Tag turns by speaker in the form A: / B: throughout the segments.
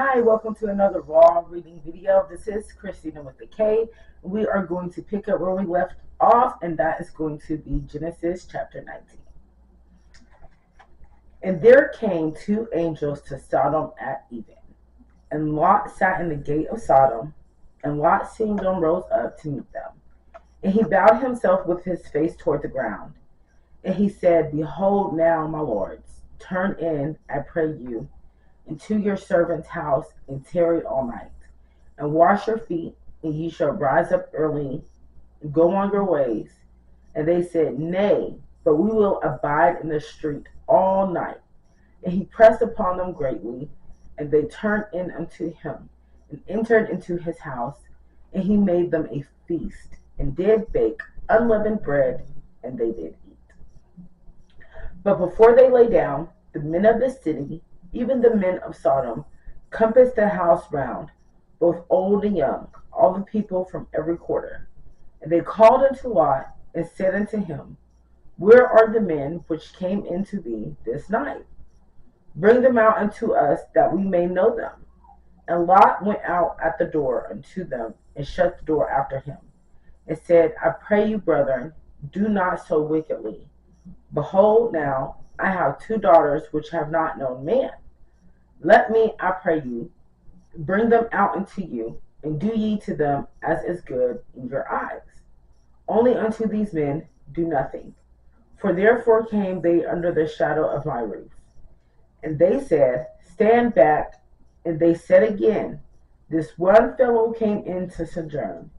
A: Hi, welcome to another Raw reading video. This is Christina with the K. We are going to pick up where we left off, and that is going to be Genesis chapter 19. And there came two angels to Sodom at even, and Lot sat in the gate of Sodom, and Lot seeing them rose up to meet them. And he bowed himself with his face toward the ground. And he said, Behold now, my lords, turn in, I pray you, into your servant's house, and tarry all night, and wash your feet, and ye shall rise up early, and go on your ways. And they said, Nay, but we will abide in the street all night. And he pressed upon them greatly, and they turned in unto him, and entered into his house, and he made them a feast, and did bake unleavened bread, and they did eat. But before they lay down, the men of the city, even the men of Sodom, compassed the house round, both old and young, all the people from every quarter. And they called unto Lot, and said unto him, Where are the men which came into thee this night? Bring them out unto us, that we may know them. And Lot went out at the door unto them, and shut the door after him, and said, I pray you, brethren, do not so wickedly. Behold, now I have two daughters which have not known man. Let me, I pray you, bring them out unto you, and do ye to them as is good in your eyes. Only unto these men do nothing. For therefore came they under the shadow of my roof. And they said, Stand back. And they said again, This one fellow came in to sojourn,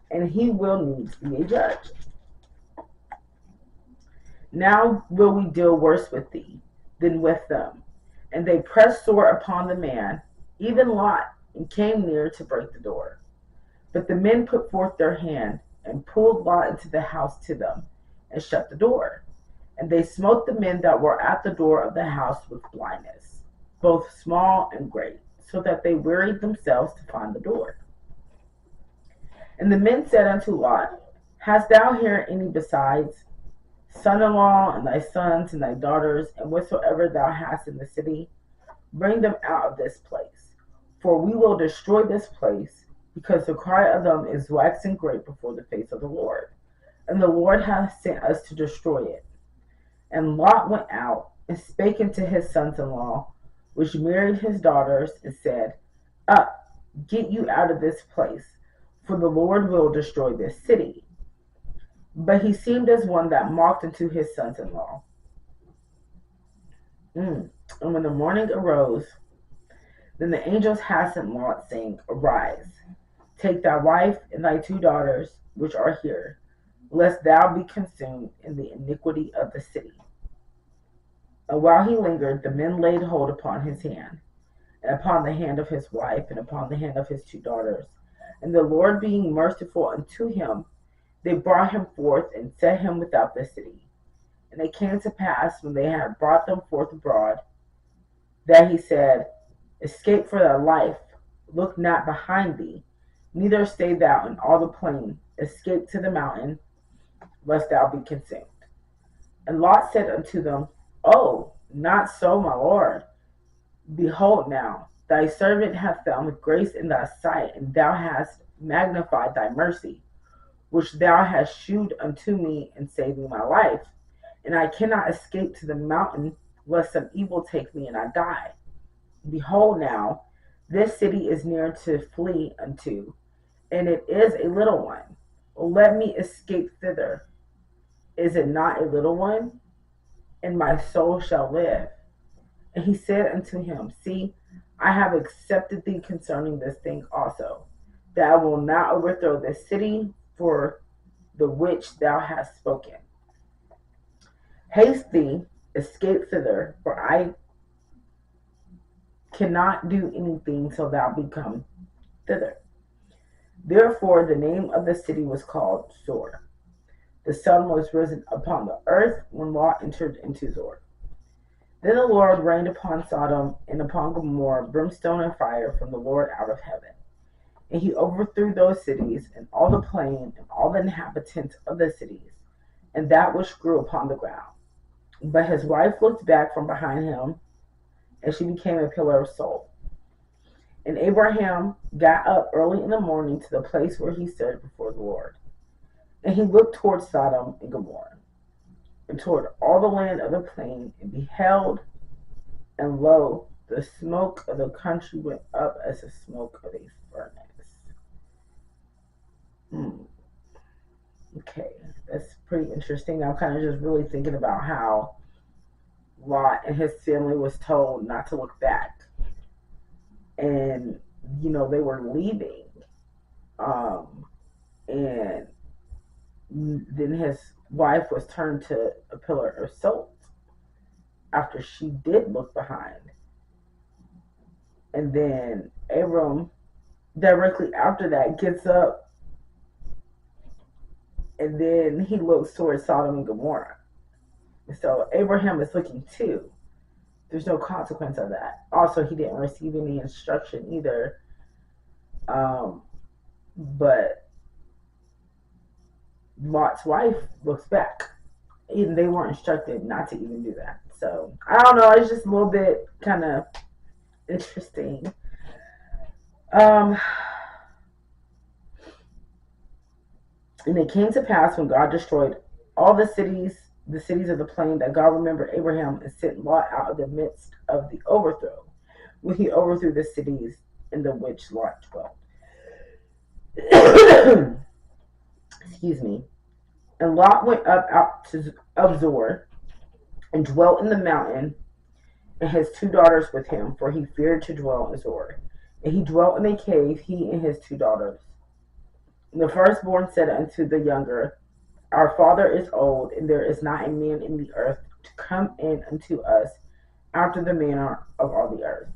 A: and he will needs be a judge. Now will we deal worse with thee than with them. And they pressed sore upon the man, even Lot, and came near to break the door. But the men put forth their hand, and pulled Lot into the house to them, and shut the door. And they smote the men that were at the door of the house with blindness, both small and great, so that they wearied themselves to find the door. And the men said unto Lot, Hast thou here any besides son-in-law, and thy sons, and thy daughters, and whatsoever thou hast in the city? Bring them out of this place, for we will destroy this place, because the cry of them is waxing great before the face of the Lord, and the Lord hath sent us to destroy it. And Lot went out, and spake unto his sons-in-law, which married his daughters, and said, Up, get you out of this place, for the Lord will destroy this city. But he seemed as one that mocked unto his sons-in-law. And when the morning arose, then the angels hastened Lot, saying, Arise, take thy wife and thy two daughters, which are here, lest thou be consumed in the iniquity of the city. And while he lingered, the men laid hold upon his hand, and upon the hand of his wife, and upon the hand of his two daughters. And the Lord being merciful unto him, they brought him forth, and set him without the city. And it came to pass, when they had brought them forth abroad, that he said, Escape for thy life, look not behind thee, neither stay thou in all the plain, escape to the mountain, lest thou be consumed. And Lot said unto them, Oh, not so, my lord. Behold now, thy servant hath found grace in thy sight, and thou hast magnified thy mercy, which thou hast shewed unto me in saving my life. And I cannot escape to the mountain, lest some evil take me and I die. Behold now, this city is near to flee unto, and it is a little one. Let me escape thither. Is it not a little one? And my soul shall live. And he said unto him, See, I have accepted thee concerning this thing also, that I will not overthrow this city for the which thou hast spoken. Haste thee, escape thither, for I cannot do anything till thou be come thither. Therefore the name of the city was called Zoar. The sun was risen upon the earth when Lot entered into Zoar. Then the Lord rained upon Sodom and upon Gomorrah brimstone and fire from the Lord out of heaven. And he overthrew those cities, and all the plain, and all the inhabitants of the cities, and that which grew upon the ground. But his wife looked back from behind him, and she became a pillar of salt. And Abraham got up early in the morning to the place where he stood before the Lord. And he looked toward Sodom and Gomorrah, and toward all the land of the plain, and beheld, and lo, the smoke of the country went up as the smoke of a furnace. Okay, that's pretty interesting. I'm kind of just really thinking about how Lot and his family was told not to look back. And, they were leaving. And then his wife was turned to a pillar of salt after she did look behind. And then Abram, directly after that, gets up and then he looks towards Sodom and Gomorrah. So Abraham is looking too. There's no consequence of that. Also, he didn't receive any instruction either. But Lot's wife looks back. Even they weren't instructed not to even do that. So I don't know. It's just a little bit kind of interesting. And it came to pass when God destroyed all the cities of the plain, that God remembered Abraham and sent Lot out of the midst of the overthrow, when he overthrew the cities in the which Lot dwelt. Excuse me. And Lot went up out of Zoar and dwelt in the mountain, and his 2 daughters with him, for he feared to dwell in Zoar. And he dwelt in a cave, he and his 2 daughters. And the firstborn said unto the younger, Our father is old, and there is not a man in the earth to come in unto us after the manner of all the earth.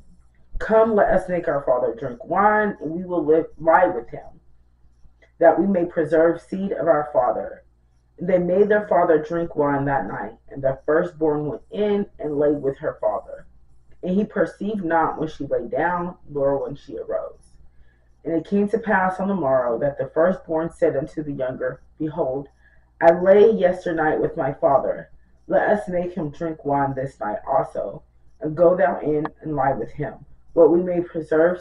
A: Come, let us make our father drink wine, and we will lie with him, that we may preserve seed of our father. And they made their father drink wine that night, and the firstborn went in and lay with her father. And he perceived not when she lay down, nor when she arose. And it came to pass on the morrow that the firstborn said unto the younger, Behold, I lay yesternight with my father. Let us make him drink wine this night also, and go thou in and lie with him, that we may preserve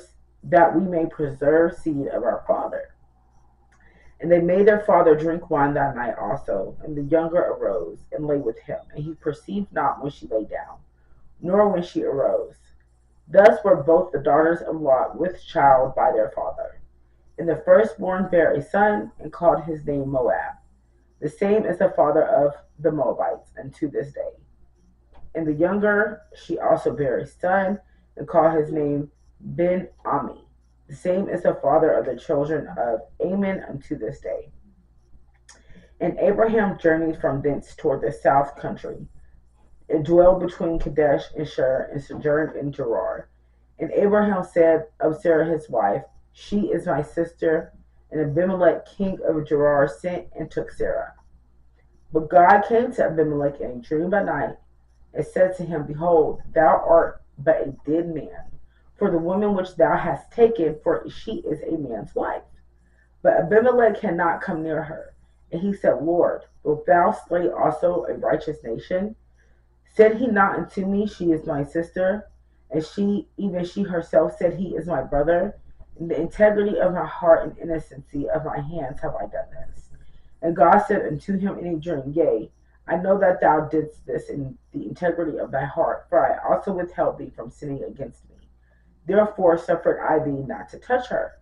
A: seed of our father. And they made their father drink wine that night also. And the younger arose and lay with him, and he perceived not when she lay down, nor when she arose. Thus were both the daughters of Lot with child by their father. And the firstborn bare a son, and called his name Moab. The same is the father of the Moabites, unto this day. And the younger, she also bare a son, and called his name Ben-Ami. The same is the father of the children of Ammon unto this day. And Abraham journeyed from thence toward the south country, and dwelled between Kadesh and Shur, and sojourned in Gerar. And Abraham said of Sarah his wife, She is my sister. And Abimelech king of Gerar sent and took Sarah. But God came to Abimelech in a dream by night, and said to him, Behold, thou art but a dead man, for the woman which thou hast taken, for she is a man's wife. But Abimelech had not come near her. And he said, Lord, wilt thou slay also a righteous nation? Said he not unto me, She is my sister? And even she herself said, He is my brother. In the integrity of my heart and innocency of my hands have I done this. And God said unto him in a dream, Yea, I know that thou didst this in the integrity of thy heart, for I also withheld thee from sinning against me. Therefore suffered I thee not to touch her.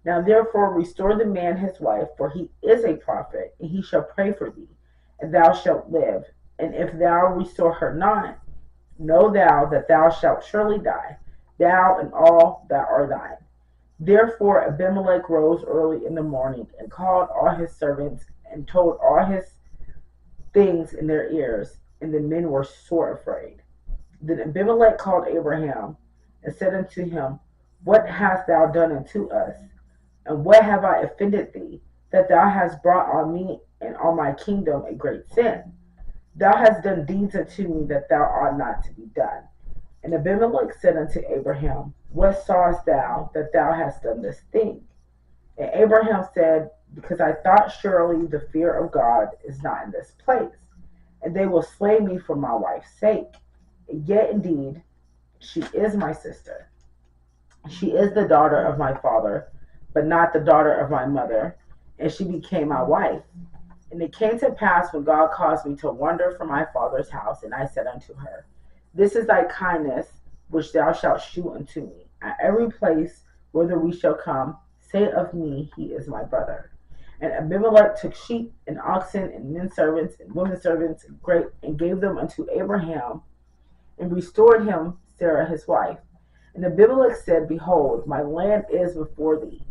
A: Now therefore restore the man his wife, for he is a prophet, and he shall pray for thee, and thou shalt live. And if thou restore her not, know thou that thou shalt surely die, thou and all that are thine. Therefore Abimelech rose early in the morning, and called all his servants, and told all his things in their ears, and the men were sore afraid. Then Abimelech called Abraham, and said unto him, What hast thou done unto us? And what have I offended thee, that thou hast brought on me and on my kingdom a great sin? Thou hast done deeds unto me that thou ought not to be done. And Abimelech said unto Abraham, What sawest thou that thou hast done this thing? And Abraham said, Because I thought surely the fear of God is not in this place, and they will slay me for my wife's sake. And yet indeed she is my sister. She is the daughter of my father, but not the daughter of my mother, and she became my wife. And it came to pass when God caused me to wander from my father's house, and I said unto her, This is thy kindness which thou shalt shew unto me. At every place whither we shall come, say of me, He is my brother. And Abimelech took sheep and oxen and men servants and women servants and gave them unto Abraham, and restored him Sarah his wife. And Abimelech said, Behold, my land is before thee.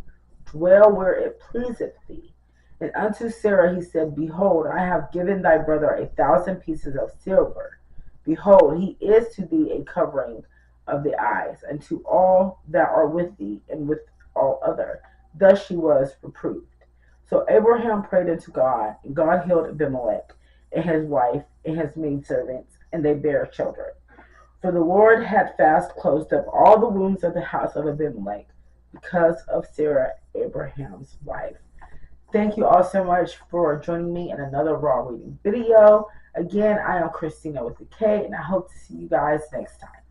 A: Dwell where it pleaseth thee. And unto Sarah he said, Behold, I have given thy brother 1,000 pieces of silver. Behold, he is to thee a covering of the eyes, and to all that are with thee, and with all other. Thus she was reproved. So Abraham prayed unto God, and God healed Abimelech and his wife and his maidservants, and they bare children. For the Lord had fast closed up all the wombs of the house of Abimelech because of Sarah, Abraham's wife. Thank you all so much for joining me in another Raw Reading video. Again, I am Christina with the K, and I hope to see you guys next time.